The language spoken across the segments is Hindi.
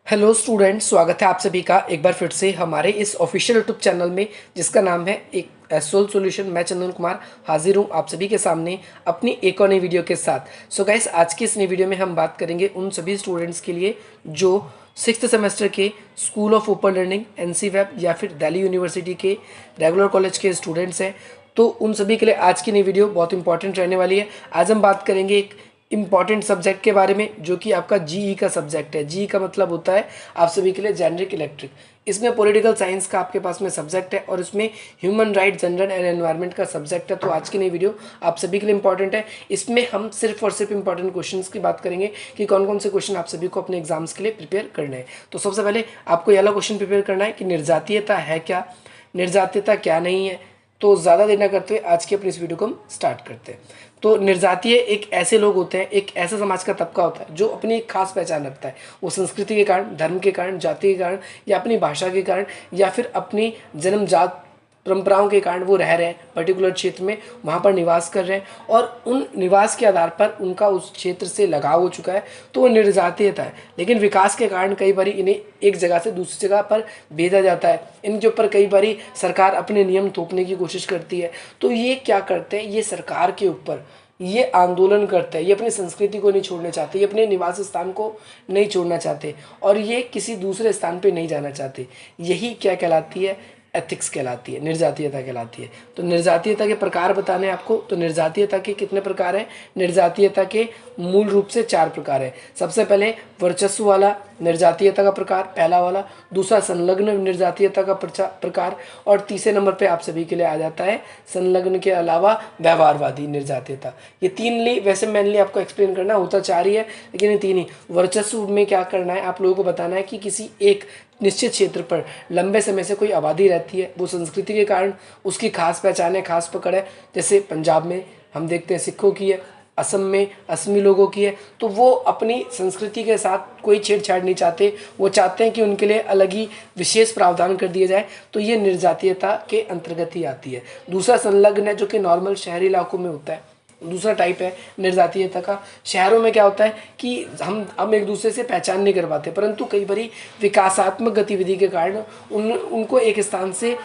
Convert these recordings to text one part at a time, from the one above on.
हेलो स्टूडेंट्स, स्वागत है आप सभी का एक बार फिर से हमारे इस ऑफिशियल यूट्यूब चैनल में जिसका नाम है एक एसोल सॉल्यूशन। मैं चंदन कुमार हाजिर हूँ आप सभी के सामने अपनी एक और नई वीडियो के साथ। सो गाइस, आज की इस नई वीडियो में हम बात करेंगे उन सभी स्टूडेंट्स के लिए जो सिक्स्थ सेमेस्टर के school of open learning NC web या फिर दिल्ली यूनिवर्सिटी के रेगुलर कॉलेज के स्टूडेंट्स हैं। तो उन सभी के लिए आज की नई वीडियो बहुत इंपॉर्टेंट रहने वाली है। आज हम बात करेंगे एक इम्पॉर्टेंट सब्जेक्ट के बारे में जो कि आपका जीई का सब्जेक्ट है। जीई का मतलब होता है आप सभी के लिए जेनरिक इलेक्ट्रिक। इसमें पॉलिटिकल साइंस का आपके पास में सब्जेक्ट है और इसमें human right, gender and environment का सब्जेक्ट है। तो आज की नई वीडियो आप सभी के लिए इंपॉर्टेंट है। इसमें हम सिर्फ और सिर्फ इंपॉर्टेंट क्वेश्चंस की बात करेंगे कि कौन कौन से क्वेश्चन आप सभी को अपने एग्जाम्स के लिए प्रिपेयर करने हैं। तो सबसे पहले आपको यह वाला क्वेश्चन प्रिपेयर करना है कि निर्जातीयता है क्या, निर्जातीयता क्या नहीं है। तो ज़्यादा देर न करते हुए आज की अपनी इस वीडियो को हम स्टार्ट करते हैं। तो निर्जातीय एक ऐसे लोग होते हैं, एक ऐसा समाज का तबका होता है जो अपनी एक खास पहचान रखता है। वो संस्कृति के कारण, धर्म के कारण, जाति के कारण या अपनी भाषा के कारण या फिर अपनी जन्मजात परंपराओं के कारण वो रह रहे हैं पर्टिकुलर क्षेत्र में, वहाँ पर निवास कर रहे हैं और उन निवास के आधार पर उनका उस क्षेत्र से लगाव हो चुका है। तो वो निर्जातीयता है। लेकिन विकास के कारण कई बार इन्हें एक जगह से दूसरी जगह पर भेजा जाता है। इनके ऊपर कई बार सरकार अपने नियम थोपने की कोशिश करती है। तो ये क्या करते हैं, ये सरकार के ऊपर ये आंदोलन करते हैं। ये अपनी संस्कृति को नहीं छोड़ना चाहते, ये अपने निवास स्थान को नहीं छोड़ना चाहते और ये किसी दूसरे स्थान पे नहीं जाना चाहते। यही क्या कहलाती है, एथिक्स कहलाती है, निर्जातीयता कहलाती है। तो निर्जातीयता के प्रकार बताने हैं आपको। तो निर्जातीयता के कितने प्रकार हैं? निर्जातीयता के मूल रूप से 4 प्रकार हैं। सबसे पहले वर्चस्व वाला निर्जातीयता का प्रकार, पहला वाला। दूसरा संलग्न निर्जातीयता का प्रकार और तीसरे नंबर पे आप सभी के लिए आ जाता है संलग्न के अलावा व्यवहारवादी निर्जातीयता। ये 3 वैसे मेनली आपको एक्सप्लेन करना होता 4 ही है, लेकिन ये 3 ही। वर्चस्व में क्या करना है, आप लोगों को बताना है कि किसी एक निश्चित क्षेत्र पर लंबे समय से कोई आबादी रहती है, वो संस्कृति के कारण उसकी खास पहचान है, खास पकड़ है। जैसे पंजाब में हम देखते हैं सिखों की है, असम में असमी लोगों की है। तो वो अपनी संस्कृति के साथ कोई छेड़छाड़ नहीं चाहते, वो चाहते हैं कि उनके लिए अलग ही विशेष प्रावधान कर दिए जाए। तो ये निर्जातीयता के अंतर्गत ही आती है। दूसरा संलग्न है जो कि नॉर्मल शहरी इलाकों में होता है। दूसरा टाइप है निर्जातीयता का। शहरों में क्या होता है कि हम एक दूसरे से पहचान नहीं कर पाते, परंतु कई बारी विकासात्मक गतिविधि के कारण उनको एक स्थान से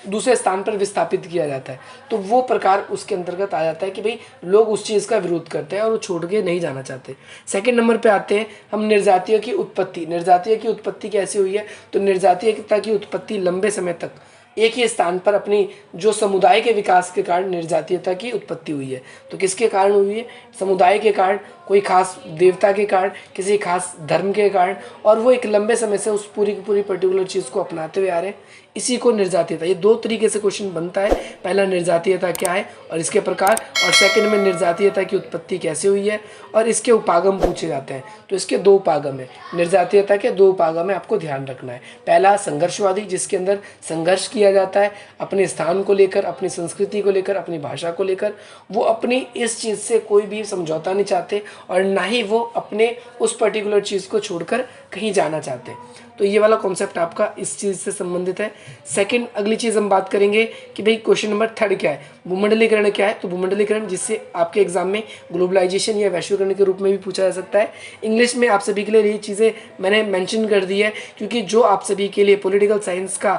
दूसरे स्थान पर विस्थापित किया जाता है। तो वो प्रकार उसके अंतर्गत आ जाता है कि भाई लोग उस चीज़ का विरोध करते हैं और वो छोड़ के नहीं जाना चाहते। सेकंड नंबर पे आते हैं हम निर्जातीय की उत्पत्ति। निर्जातीय की उत्पत्ति कैसे हुई है? तो निर्जातीयता की उत्पत्ति लंबे समय तक एक ही स्थान पर अपनी जो समुदाय के विकास के कारण निर्जातीयता की उत्पत्ति हुई है। तो किसके कारण हुई है? समुदाय के कारण, कोई खास देवता के कारण, किसी खास धर्म के कारण, और वो एक लंबे समय से उस पूरी की पूरी पर्टिकुलर चीज़ को अपनाते हुए आ रहे हैं। इसी को निर्जातीयता। ये 2 तरीके से क्वेश्चन बनता है। पहला निर्जातीयता क्या है और इसके प्रकार, और सेकंड में निर्जातीयता की उत्पत्ति कैसे हुई है और इसके उपागम पूछे जाते हैं। तो इसके 2 उपागम है। निर्जातीयता के 2 उपागम है, आपको ध्यान रखना है। पहला संघर्षवादी, जिसके अंदर संघर्ष किया जाता है अपने स्थान को लेकर, अपनी संस्कृति को लेकर, अपनी भाषा को लेकर। वो अपनी इस चीज़ से कोई भी समझौता नहीं चाहते और ना ही वो अपने उस पर्टिकुलर चीज़ को छोड़कर कहीं जाना चाहते। तो ये वाला कॉन्सेप्ट आपका इस चीज़ से संबंधित है। सेकंड, अगली चीज़ हम बात करेंगे कि भाई क्वेश्चन नंबर 3 क्या है, भूमंडलीकरण क्या है। तो भूमंडलीकरण, जिससे आपके एग्जाम में ग्लोबलाइजेशन या वैश्वीकरण के रूप में भी पूछा जा सकता है। इंग्लिश में आप सभी के लिए ये चीज़ें मैंने मेंशन कर दी है क्योंकि जो आप सभी के लिए पॉलिटिकल साइंस का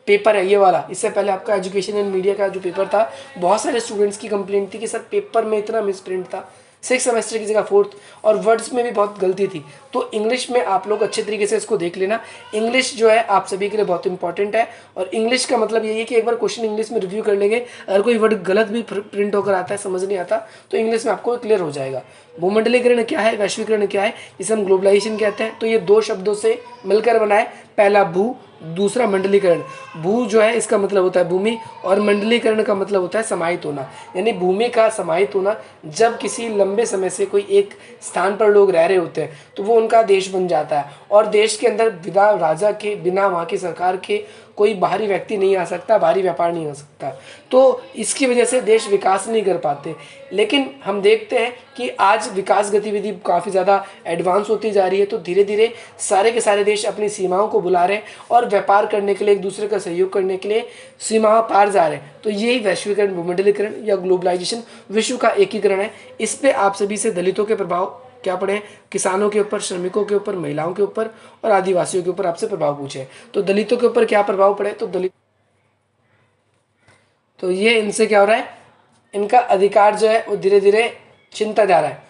पेपर है ये वाला, इससे पहले आपका एजुकेशन एंड मीडिया का जो पेपर था, बहुत सारे स्टूडेंट्स की कंप्लेंट थी कि सर पेपर में इतना मिसप्रिंट था, 6 सेमेस्टर की जगह 4th, और वर्ड्स में भी बहुत गलती थी। तो इंग्लिश में आप लोग अच्छे तरीके से इसको देख लेना। इंग्लिश जो है आप सभी के लिए बहुत इंपॉर्टेंट है और इंग्लिश का मतलब यही है कि एक बार क्वेश्चन इंग्लिश में रिव्यू कर लेंगे, अगर कोई वर्ड गलत भी प्रिंट होकर आता है, समझ नहीं आता, तो इंग्लिश में आपको क्लियर हो जाएगा। भूमंडलीकरण क्या है, वैश्वीकरण क्या है, जिसे हम ग्लोबलाइजेशन कहते हैं। तो ये 2 शब्दों से मिलकर बना है, पहला भू, दूसरा मंडलीकरण। भू जो है इसका मतलब होता है भूमि और मंडलीकरण का मतलब होता है समाहित होना, यानी भूमि का समाहित होना। जब किसी लंबे समय से कोई एक स्थान पर लोग रह रहे होते हैं तो वो उनका देश बन जाता है और देश के अंदर बिना राजा के, बिना वहाँ की सरकार के कोई बाहरी व्यक्ति नहीं आ सकता, बाहरी व्यापार नहीं हो सकता। तो इसकी वजह से देश विकास नहीं कर पाते। लेकिन हम देखते हैं कि आज विकास गतिविधि काफ़ी ज़्यादा एडवांस होती जा रही है। तो धीरे धीरे सारे के सारे देश अपनी सीमाओं को बुला रहे हैं और व्यापार करने के लिए, एक दूसरे का सहयोग करने के लिए सीमा पार जा रहे हैं। तो यही वैश्वीकरण, भूमंडलीकरण या ग्लोबलाइजेशन, विश्व का एकीकरण है। इस पे आप सभी से दलितों के प्रभाव क्या पढ़े हैं? किसानों के ऊपर, श्रमिकों के ऊपर, महिलाओं के ऊपर और आदिवासियों के ऊपर आपसे प्रभाव पूछे हैं। तो दलितों के ऊपर क्या प्रभाव पड़े? तो ये इनसे क्या हो रहा है, इनका अधिकार जो है वो धीरे धीरे छिनता जा रहा है।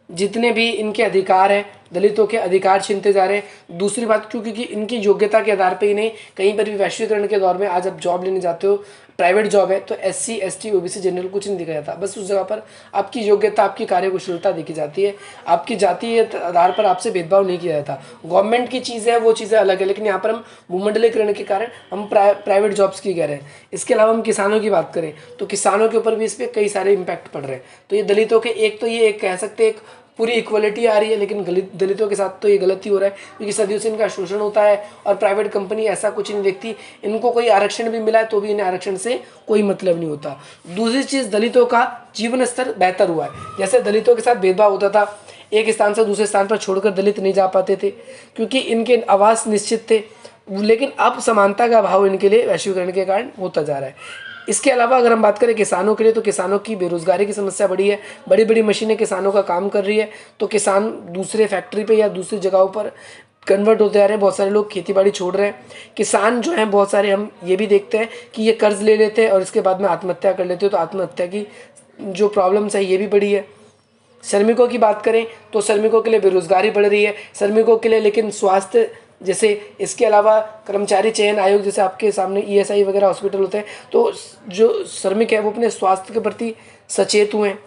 जितने भी इनके अधिकार हैं, दलितों के अधिकार छीनते जा रहे हैं। दूसरी बात क्यों? क्योंकि इनकी योग्यता के आधार पे ही नहीं, कहीं पर भी वैश्वीकरण के दौर में आज आप जॉब लेने जाते हो, प्राइवेट जॉब है, तो SC ST OBC जनरल कुछ नहीं देखा जाता। बस उस जगह पर आपकी योग्यता, आपकी कार्यकुशलता देखी जाती है। आपकी जातीय आधार पर आपसे भेदभाव नहीं किया जाता। गवर्नमेंट की चीज़ है, वो चीज़ें अलग है, लेकिन यहाँ पर हम भूमंडलीकरण के कारण हम प्राइवेट जॉब्स की कह रहे हैं। इसके अलावा हम किसानों की बात करें तो किसानों के ऊपर भी इस पर कई सारे इम्पैक्ट पड़ रहे हैं। तो ये दलितों के एक कह सकते हैं, एक पूरी इक्वलिटी आ रही है, लेकिन दलितों के साथ तो ये गलती हो रहा है, क्योंकि सदियों से इनका शोषण होता है और प्राइवेट कंपनी ऐसा कुछ नहीं देखती। इनको कोई आरक्षण भी मिला है तो भी इन्हें आरक्षण से कोई मतलब नहीं होता। दूसरी चीज़, दलितों का जीवन स्तर बेहतर हुआ है। जैसे दलितों के साथ भेदभाव होता था, एक स्थान से दूसरे स्थान पर छोड़कर दलित नहीं जा पाते थे क्योंकि इनके आवास निश्चित थे, लेकिन अब समानता का अभाव इनके लिए वैश्वीकरण के कारण होता जा रहा है। इसके अलावा अगर हम बात करें किसानों के लिए, तो किसानों की बेरोजगारी की समस्या बड़ी है। बड़ी बड़ी मशीनें किसानों का काम कर रही है, तो किसान दूसरे फैक्ट्री पे या दूसरी जगहों पर कन्वर्ट होते जा रहे हैं। बहुत सारे लोग खेती बाड़ी छोड़ रहे हैं। किसान जो हैं बहुत सारे, हम ये भी देखते हैं कि ये कर्ज ले लेते हैं और इसके बाद में आत्महत्या कर लेते हैं। तो आत्महत्या की जो प्रॉब्लम्स है ये भी बड़ी है। श्रमिकों की बात करें तो श्रमिकों के लिए बेरोजगारी बढ़ रही है। श्रमिकों के लिए लेकिन स्वास्थ्य, जैसे इसके अलावा कर्मचारी चयन आयोग, जैसे आपके सामने ESI वगैरह हॉस्पिटल होते हैं, तो जो श्रमिक है वो अपने स्वास्थ्य के प्रति सचेत हुए हैं।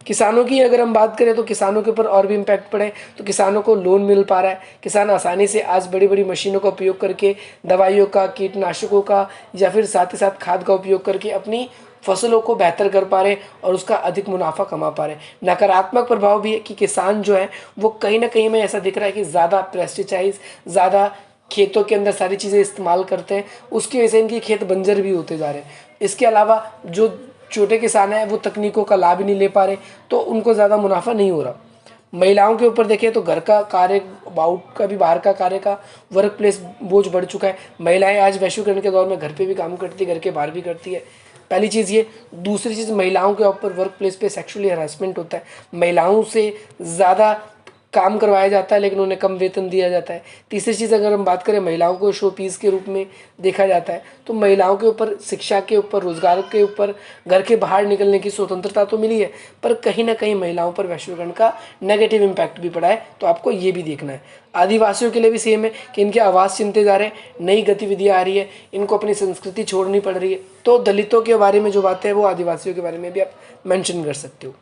किसानों की अगर हम बात करें तो किसानों के ऊपर और भी इम्पैक्ट पड़े, तो किसानों को लोन मिल पा रहा है। किसान आसानी से आज बड़ी बड़ी मशीनों का उपयोग करके दवाइयों का, कीटनाशकों का या फिर साथ ही साथ खाद का उपयोग करके अपनी फसलों को बेहतर कर पा रहे और उसका अधिक मुनाफा कमा पा रहे। नकारात्मक प्रभाव भी है कि किसान जो है वो कहीं ना कहीं में ऐसा दिख रहा है कि ज़्यादा पेस्टिसाइड्स, ज़्यादा खेतों के अंदर सारी चीज़ें इस्तेमाल करते हैं, उसकी वजह से इनके खेत बंजर भी होते जा रहे हैं। इसके अलावा जो छोटे किसान हैं वो तकनीकों का लाभ नहीं ले पा रहे, तो उनको ज़्यादा मुनाफा नहीं हो रहा। महिलाओं के ऊपर देखें तो घर का कार्य, बाउट का भी, बाहर का कार्य का, वर्क प्लेस बोझ बढ़ चुका है। महिलाएं आज वैश्वीकरण के दौर में घर पे भी काम करती है, घर के बाहर भी करती है। पहली चीज़ ये। दूसरी चीज़, महिलाओं के ऊपर वर्क प्लेस पे सेक्सुअली हरासमेंट होता है। महिलाओं से ज़्यादा काम करवाया जाता है लेकिन उन्हें कम वेतन दिया जाता है। तीसरी चीज़, अगर हम बात करें, महिलाओं को शो पीस के रूप में देखा जाता है। तो महिलाओं के ऊपर शिक्षा के ऊपर, रोजगार के ऊपर, घर के बाहर निकलने की स्वतंत्रता तो मिली है, पर कहीं ना कहीं महिलाओं पर वैश्वीकरण का नेगेटिव इम्पैक्ट भी पड़ा है। तो आपको ये भी देखना है। आदिवासियों के लिए भी सेम है कि इनके आवास छिनते जा रहे हैं, नई गतिविधियाँ आ रही है, इनको अपनी संस्कृति छोड़नी पड़ रही है। तो दलितों के बारे में जो बातें हैं वो आदिवासियों के बारे में भी आप मेंशन कर सकते हो।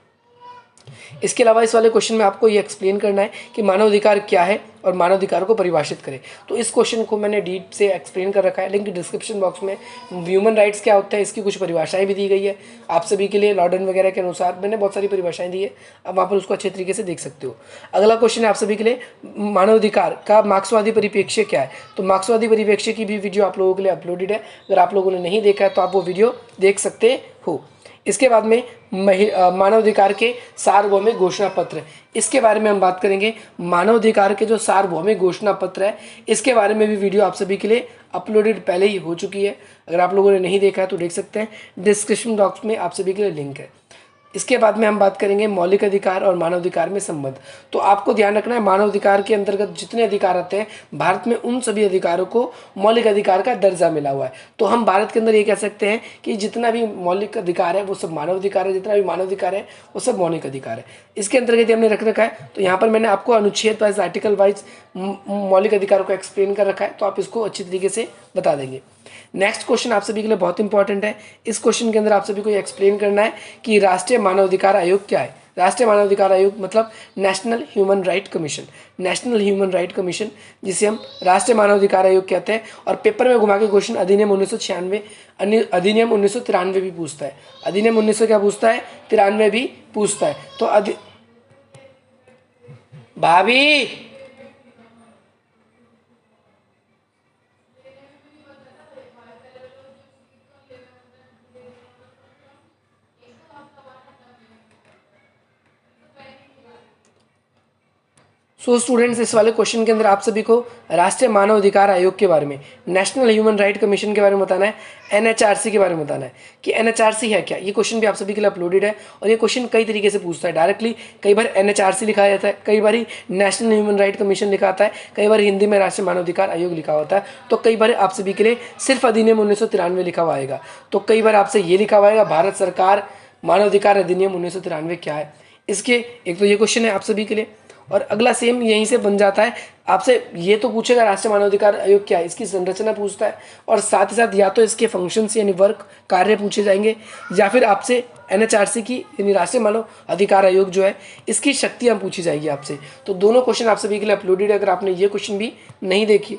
इसके अलावा इस वाले क्वेश्चन में आपको ये एक्सप्लेन करना है कि मानवाधिकार क्या है और मानवाधिकार को परिभाषित करें। तो इस क्वेश्चन को मैंने डीप से एक्सप्लेन कर रखा है, लिंक डिस्क्रिप्शन बॉक्स में। ह्यूमन राइट्स क्या होता है इसकी कुछ परिभाषाएं भी दी गई है आप सभी के लिए। लॉर्डन वगैरह के अनुसार मैंने बहुत सारी परिभाषाएं दी है, आप वहाँ पर उसको अच्छे तरीके से देख सकते हो। अगला क्वेश्चन है आप सभी के लिए, मानवाधिकार का मार्क्सवादी परिप्रेक्ष्य क्या है। तो मार्क्सवादी परिप्रेक्ष्य की भी वीडियो आप लोगों के लिए अपलोडेड है, अगर आप लोगों ने नहीं देखा है तो आप वो वीडियो देख सकते हो। इसके बाद में मानवाधिकार के सार्वभौमिक घोषणा पत्र, इसके बारे में हम बात करेंगे। मानवाधिकार के जो सार्वभौमिक घोषणा पत्र है, इसके बारे में भी वीडियो आप सभी के लिए अपलोडेड पहले ही हो चुकी है, अगर आप लोगों ने नहीं देखा है तो देख सकते हैं। डिस्क्रिप्शन बॉक्स में आप सभी के लिए लिंक है। इसके बाद में हम बात करेंगे मौलिक अधिकार और मानवाधिकार में संबंध। तो आपको ध्यान रखना है, मानवाधिकार के अंतर्गत जितने अधिकार आते हैं, भारत में उन सभी अधिकारों को मौलिक अधिकार का दर्जा मिला हुआ है। तो हम भारत के अंदर ये कह सकते हैं कि जितना भी मौलिक अधिकार है वो सब मानवाधिकार है, जितना भी मानवाधिकार है वो सब मौलिक अधिकार है। इसके अंतर्गत हमने रख रखा है। तो यहाँ पर मैंने आपको अनुच्छेद वाइज, आर्टिकल वाइज मौलिक अधिकारों को एक्सप्लेन कर रखा है, तो आप इसको अच्छी तरीके से बता देंगे। नेक्स्ट क्वेश्चन आप सभी के लिए बहुत इंपॉर्टेंट है। इस क्वेश्चन के अंदर आप सभी को एक्सप्लेन करना है कि राष्ट्रीय मानवाधिकार आयोग क्या है। राष्ट्रीय मानवाधिकार आयोग मतलब national human right commission. National human right commission, जिसे हम राष्ट्रीय मानवाधिकार आयोग कहते हैं। और पेपर में घुमा के क्वेश्चन अधिनियम 1996, अधिनियम 1993 भी पूछता है। अधिनियम 1900 क्या पूछता है, 93 भी पूछता है। तो भाभी, सो स्टूडेंट्स, इस वाले क्वेश्चन के अंदर आप सभी को राष्ट्रीय मानव अधिकार आयोग के बारे में, नेशनल ह्यूमन राइट कमीशन के बारे में बताना है, एनएचआरसी के बारे में बताना है कि एनएचआरसी है क्या। ये क्वेश्चन भी आप सभी के लिए अपलोडेड है और ये क्वेश्चन कई तरीके से पूछता है डायरेक्टली। कई बार एनएचआरसी लिखा जाता है, कई बार नेशनल ह्यूमन राइट कमीशन लिखा आता है, कई बार हिंदी में राष्ट्रीय मानव अधिकार आयोग लिखा होता है, तो कई बार आप सभी के लिए सिर्फ अधिनियम 1993 लिखा हुआ आएगा। तो कई बार आपसे ये लिखा हुआ आएगा भारत सरकार मानव अधिकार अधिनियम 1993 क्या है। इसके एक तो ये क्वेश्चन है आप सभी के लिए, और अगला सेम यहीं से बन जाता है। आपसे ये तो पूछेगा राष्ट्रीय मानवाधिकार आयोग क्या है, इसकी संरचना पूछता है, और साथ ही साथ या तो इसके फंक्शंस यानी वर्क कार्य पूछे जाएंगे, या फिर आपसे एनएचआरसी की यानी राष्ट्रीय मानव अधिकार आयोग जो है इसकी शक्तियाँ पूछी जाएगी आपसे। तो दोनों क्वेश्चन आप सभी के लिए अपलोडेड है। अगर आपने ये क्वेश्चन भी नहीं देखी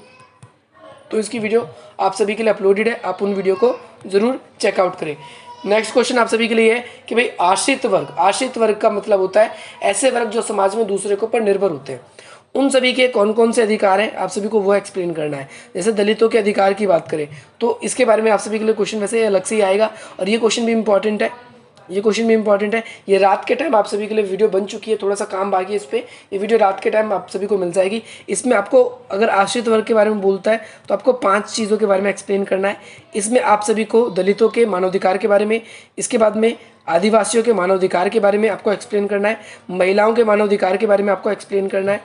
तो इसकी वीडियो आप सभी के लिए अपलोडेड है, आप उन वीडियो को ज़रूर चेकआउट करें। नेक्स्ट क्वेश्चन आप सभी के लिए है कि भाई आश्रित वर्ग, आश्रित वर्ग का मतलब होता है ऐसे वर्ग जो समाज में दूसरे के ऊपर निर्भर होते हैं। उन सभी के कौन कौन से अधिकार हैं आप सभी को वो एक्सप्लेन करना है। जैसे दलितों के अधिकार की बात करें तो इसके बारे में आप सभी के लिए क्वेश्चन वैसे अलग से ही आएगा, और ये क्वेश्चन भी इंपॉर्टेंट है, ये क्वेश्चन भी इंपॉर्टेंट है। ये रात के टाइम आप सभी के लिए वीडियो बन चुकी है, थोड़ा सा काम बाकी है इस पर। ये वीडियो रात के टाइम आप सभी को मिल जाएगी। इसमें आपको अगर आश्रित वर्ग के बारे में बोलता है तो आपको 5 चीज़ों के बारे में एक्सप्लेन करना है। इसमें आप सभी को दलितों के मानवाधिकार के बारे में, इसके बाद में आदिवासियों के मानवाधिकार के बारे में आपको एक्सप्लेन करना है, महिलाओं के मानवाधिकार के बारे में आपको एक्सप्लेन करना है,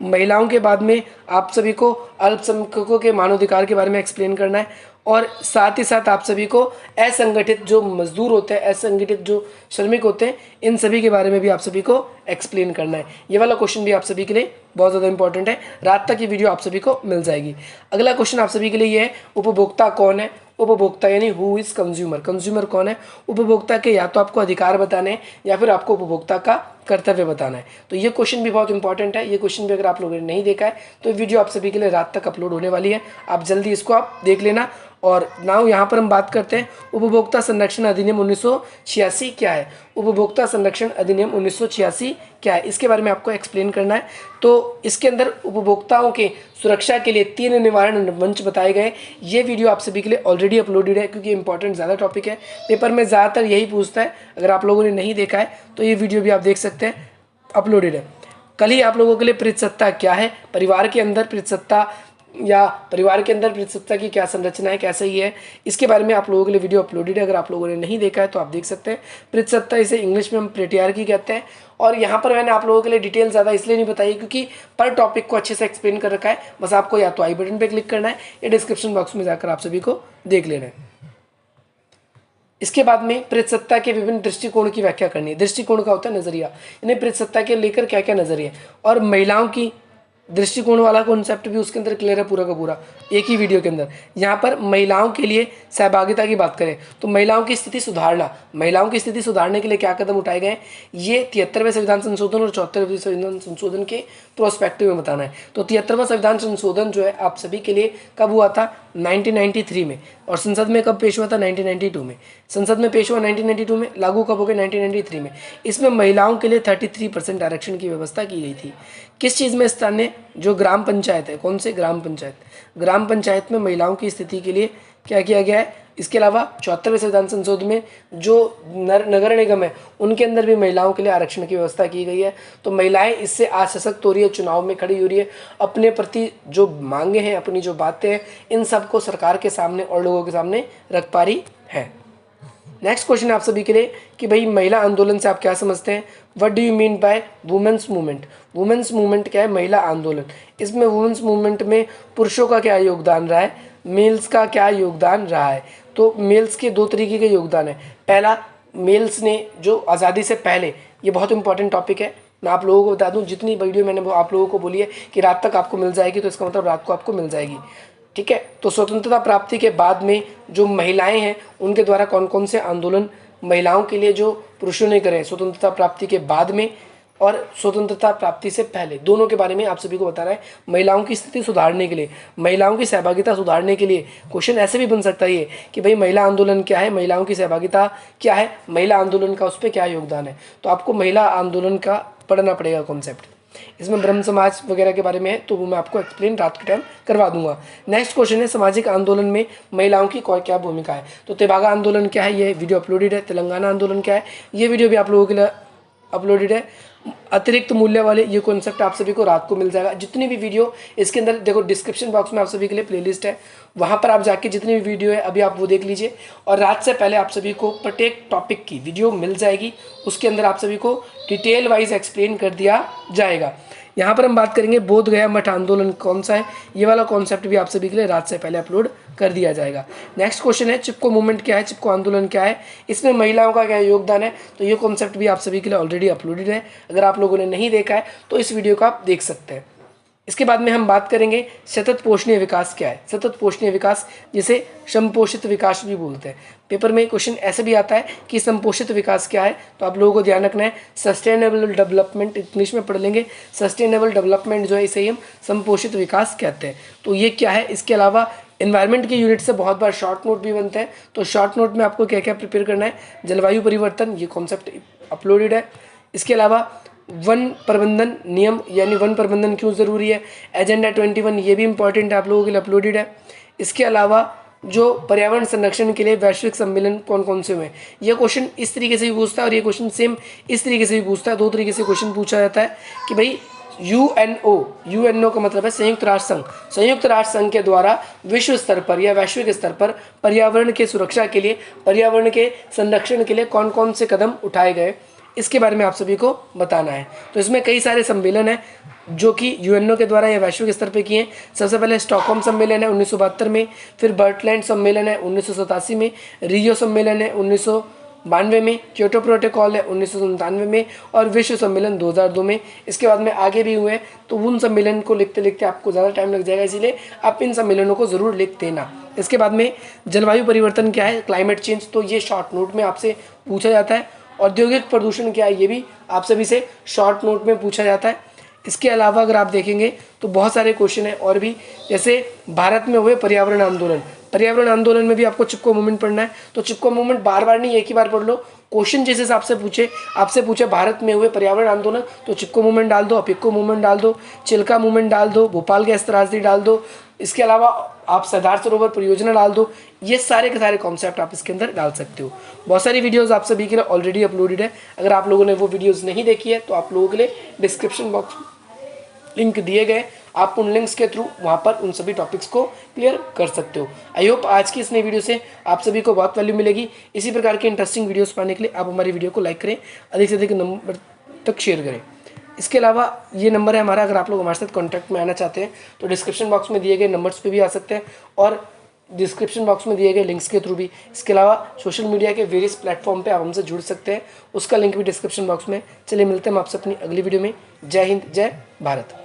महिलाओं के बाद में आप सभी को अल्पसंख्यकों के मानवाधिकार के बारे में एक्सप्लेन करना है, और साथ ही साथ आप सभी को असंगठित जो मजदूर होते हैं, असंगठित जो श्रमिक होते हैं, इन सभी के बारे में भी आप सभी को एक्सप्लेन करना है। ये वाला क्वेश्चन भी आप सभी के लिए बहुत ज़्यादा इंपॉर्टेंट है, रात तक ये वीडियो आप सभी को मिल जाएगी। अगला क्वेश्चन आप सभी के लिए ये है उपभोक्ता कौन है। उपभोक्ता यानी हु इज़ कंज्यूमर, कंज्यूमर कौन है। उपभोक्ता के या तो आपको अधिकार बताने हैं या फिर आपको उपभोक्ता का कर्तव्य बताना है। तो ये क्वेश्चन भी बहुत इंपॉर्टेंट है। ये क्वेश्चन भी अगर आप लोगों ने नहीं देखा है तो वीडियो आप सभी के लिए रात तक अपलोड होने वाली है, आप जल्दी इसको आप देख लेना। और नाउ यहाँ पर हम बात करते हैं उपभोक्ता संरक्षण अधिनियम 1986 क्या है। उपभोक्ता संरक्षण अधिनियम 1986 क्या है, इसके बारे में आपको एक्सप्लेन करना है। तो इसके अंदर उपभोक्ताओं के सुरक्षा के लिए 3 निवारण मंच बताए गए। ये वीडियो आप सभी के लिए ऑलरेडी अपलोडेड है क्योंकि इंपॉर्टेंट ज़्यादा टॉपिक है, पेपर में ज़्यादातर यही पूछता है। अगर आप लोगों ने नहीं देखा है तो ये वीडियो भी आप देख सकते हैं, अपलोडेड है। कल ही आप लोगों के लिए प्रीतसत्ता क्या है, परिवार के अंदर प्रीतसत्ता या परिवार के अंदर प्रीतसत्ता की क्या संरचना है, कैसा ही है, इसके बारे में आप लोगों के लिए वीडियो अपलोडेड है। अगर आप लोगों ने नहीं देखा है तो आप देख सकते हैं। प्रीतसत्ता इसे इंग्लिश में हम पेट्रियार्की कहते हैं। और यहाँ पर मैंने आप लोगों के लिए डिटेल ज़्यादा इसलिए नहीं बताई क्योंकि पर टॉपिक को अच्छे से एक्सप्लेन कर रखा है। बस आपको या तो आई बटन पर क्लिक करना है या डिस्क्रिप्शन बॉक्स में जाकर आप सभी को देख लेना है। इसके बाद में प्रीतसत्ता के विभिन्न दृष्टिकोण की व्याख्या करनी है। दृष्टिकोण का होता है नजरिया, यानी प्रीतसत्ता के लेकर क्या क्या नजरिए, और महिलाओं की दृष्टिकोण वाला कॉन्सेप्ट भी उसके अंदर क्लियर है पूरा का पूरा एक ही वीडियो के अंदर। यहाँ पर महिलाओं के लिए सहभागिता की बात करें तो महिलाओं की स्थिति सुधारना, महिलाओं की स्थिति सुधारने के लिए क्या कदम उठाए गए, ये 73वें संविधान संशोधन और 74वें संविधान संशोधन के प्रोस्पेक्टिव में बताना है। तो 73वां संविधान संशोधन जो है आप सभी के लिए कब हुआ था, 1993 में, और संसद में कब पेश हुआ था, 1992 में। संसद में पेश हुआ 1992 में, लागू कब हो गया, 1993 में। इसमें महिलाओं के लिए 33% आरक्षण की व्यवस्था की गई थी। किस चीज़ में स्थानीय जो ग्राम पंचायत है, कौन से ग्राम पंचायत, ग्राम पंचायत में महिलाओं की स्थिति के लिए क्या किया गया है। इसके अलावा 74वें संविधान संशोधन में जो नगर निगम है उनके अंदर भी महिलाओं के लिए आरक्षण की व्यवस्था की गई है। तो महिलाएं इससे आज सशक्त हो रही है, चुनाव में खड़ी हो रही है, अपने प्रति जो मांगे हैं, अपनी जो बातें हैं, इन सबको सरकार के सामने और लोगों के सामने रख पा रही है। नेक्स्ट क्वेश्चन आप सभी के लिए कि भाई महिला आंदोलन से आप क्या समझते हैं, what do you mean by women's movement. Women's movement क्या है, महिला आंदोलन। इसमें वुमेन्स मूवमेंट में पुरुषों का क्या योगदान रहा है, मेल्स का क्या योगदान रहा है। तो मेल्स के 2 तरीके के योगदान है। पहला, मेल्स ने जो आज़ादी से पहले, ये बहुत इंपॉर्टेंट टॉपिक है, मैं आप लोगों को बता दूं, जितनी वीडियो मैंने वो आप लोगों को बोली है कि रात तक आपको मिल जाएगी, तो इसका मतलब रात को आपको मिल जाएगी, ठीक है। तो स्वतंत्रता प्राप्ति के बाद में जो महिलाएं हैं उनके द्वारा कौन कौन से आंदोलन महिलाओं के लिए जो पुरुषों ने करे, स्वतंत्रता प्राप्ति के बाद में और स्वतंत्रता प्राप्ति से पहले, दोनों के बारे में आप सभी को बताना है। महिलाओं की स्थिति सुधारने के लिए, महिलाओं की सहभागिता सुधारने के लिए क्वेश्चन ऐसे भी बन सकता है ये कि भाई महिला आंदोलन क्या है, महिलाओं की सहभागिता क्या है, महिला आंदोलन का उस पर क्या योगदान है। तो आपको महिला आंदोलन का पढ़ना पड़ेगा कॉन्सेप्ट। इसमें ब्रह्म समाज वगैरह के बारे में है तो वो मैं आपको एक्सप्लेन रात के टाइम करवा दूंगा। नेक्स्ट क्वेश्चन है सामाजिक आंदोलन में महिलाओं की क्या भूमिका है। तो तेभागा आंदोलन क्या है, ये वीडियो अपलोडेड है। तेलंगाना आंदोलन क्या है, ये वीडियो भी आप लोगों के लिए अपलोडेड है। अतिरिक्त मूल्य वाले ये कॉन्सेप्ट आप सभी को रात को मिल जाएगा। जितनी भी वीडियो इसके अंदर देखो, डिस्क्रिप्शन बॉक्स में आप सभी के लिए प्लेलिस्ट है, वहाँ पर आप जाके जितनी भी वीडियो है अभी आप वो देख लीजिए। और रात से पहले आप सभी को प्रत्येक टॉपिक की वीडियो मिल जाएगी, उसके अंदर आप सभी को डिटेल वाइज एक्सप्लेन कर दिया जाएगा। यहाँ पर हम बात करेंगे बोध गया मठ आंदोलन कौन सा है, ये वाला कॉन्सेप्ट भी आप सभी के लिए रात से पहले अपलोड कर दिया जाएगा। नेक्स्ट क्वेश्चन है चिपको मूवमेंट क्या है, चिपको आंदोलन क्या है, इसमें महिलाओं का क्या योगदान है, तो ये कॉन्सेप्ट भी आप सभी के लिए ऑलरेडी अपलोडेड है। अगर आप लोगों ने नहीं देखा है तो इस वीडियो को आप देख सकते हैं। इसके बाद में हम बात करेंगे सतत पोषणीय विकास क्या है। सतत पोषणीय विकास जिसे संपोषित विकास भी बोलते हैं। पेपर में क्वेश्चन ऐसे भी आता है कि संपोषित विकास क्या है, तो आप लोगों को ध्यान रखना है सस्टेनेबल डेवलपमेंट, इंग्लिश में पढ़ लेंगे। सस्टेनेबल डेवलपमेंट जो है इसे ही हम संपोषित विकास कहते हैं। तो ये क्या है, इसके अलावा एनवायरनमेंट के यूनिट से बहुत बार शॉर्ट नोट भी बनते हैं, तो शॉर्ट नोट में आपको क्या क्या प्रिपेयर करना है, जलवायु परिवर्तन, ये कॉन्सेप्ट अपलोडेड है। इसके अलावा वन प्रबंधन नियम यानी वन प्रबंधन क्यों ज़रूरी है, एजेंडा 21 ये भी इंपॉर्टेंट है, आप लोगों के लिए अपलोडेड है। इसके अलावा जो पर्यावरण संरक्षण के लिए वैश्विक सम्मेलन कौन कौन से हुए, ये क्वेश्चन इस तरीके से भी पूछता है और ये क्वेश्चन सेम इस तरीके से भी पूछता है। दो तरीके से क्वेश्चन पूछा जाता है कि भाई यूएनओ का मतलब है संयुक्त राष्ट्र संघ। संयुक्त राष्ट्र संघ के द्वारा विश्व स्तर पर या वैश्विक स्तर पर पर्यावरण के सुरक्षा के लिए, पर्यावरण के संरक्षण के लिए कौन कौन से कदम उठाए गए, इसके बारे में आप सभी को बताना है। तो इसमें कई सारे सम्मेलन हैं जो कि यूएनओ के द्वारा या वैश्विक स्तर पे किए हैं। सबसे पहले स्टॉकहोम सम्मेलन है 1972 में, फिर बर्टलैंड सम्मेलन है 1987 में, रियो सम्मेलन है 1992 में, क्योटो प्रोटोकॉल है 1997 में और विश्व सम्मेलन 2002 में। इसके बाद में आगे भी हुए हैं, तो उन सम्मेलन को लिखते लिखते आपको ज़्यादा टाइम लग जाएगा, इसीलिए आप इन सम्मेलनों को ज़रूर लिख देना। इसके बाद में जलवायु परिवर्तन क्या है, क्लाइमेट चेंज, तो ये शॉर्ट नोट में आपसे पूछा जाता है। औद्योगिक प्रदूषण क्या है, ये भी आप सभी से शॉर्ट नोट में पूछा जाता है। इसके अलावा अगर आप देखेंगे तो बहुत सारे क्वेश्चन हैं और भी, जैसे भारत में हुए पर्यावरण आंदोलन, पर्यावरण आंदोलन में भी आपको चिपको मूवमेंट पढ़ना है। तो चिपको मूवमेंट बार बार नहीं, एक ही बार पढ़ लो। क्वेश्चन जैसे आपसे पूछे भारत में हुए पर्यावरण आंदोलन, तो चिपको मूवमेंट डाल दो, अपिक्को मूवमेंट डाल दो, चिल्का मूवमेंट डाल दो, भोपाल गैस त्रासदी डाल दो। इसके अलावा आप सरदार सरोवर परियोजना डाल दो। ये सारे के सारे कॉन्सेप्ट आप इसके अंदर डाल सकते हो। बहुत सारी वीडियोस आप सभी के लिए ऑलरेडी अपलोडेड है। अगर आप लोगों ने वो वीडियोस नहीं देखी है तो आप लोगों के लिए डिस्क्रिप्शन बॉक्स लिंक दिए गए, आप उन लिंक्स के थ्रू वहाँ पर उन सभी टॉपिक्स को क्लियर कर सकते हो। आई होप आज की इस नई वीडियो से आप सभी को बहुत वैल्यू मिलेगी। इसी प्रकार की इंटरेस्टिंग वीडियोस पाने के लिए आप हमारी वीडियो को लाइक करें, अधिक से अधिक नंबर तक शेयर करें। इसके अलावा ये नंबर है हमारा, अगर आप लोग हमारे साथ कॉन्टैक्ट में आना चाहते हैं तो डिस्क्रिप्शन बॉक्स में दिए गए नंबर्स पे भी आ सकते हैं और डिस्क्रिप्शन बॉक्स में दिए गए लिंक्स के थ्रू भी। इसके अलावा सोशल मीडिया के वेरियस प्लेटफॉर्म पे आप हमसे जुड़ सकते हैं, उसका लिंक भी डिस्क्रिप्शन बॉक्स में। चलिए मिलते हैं हम आपसे अपनी अगली वीडियो में। जय हिंद, जय भारत।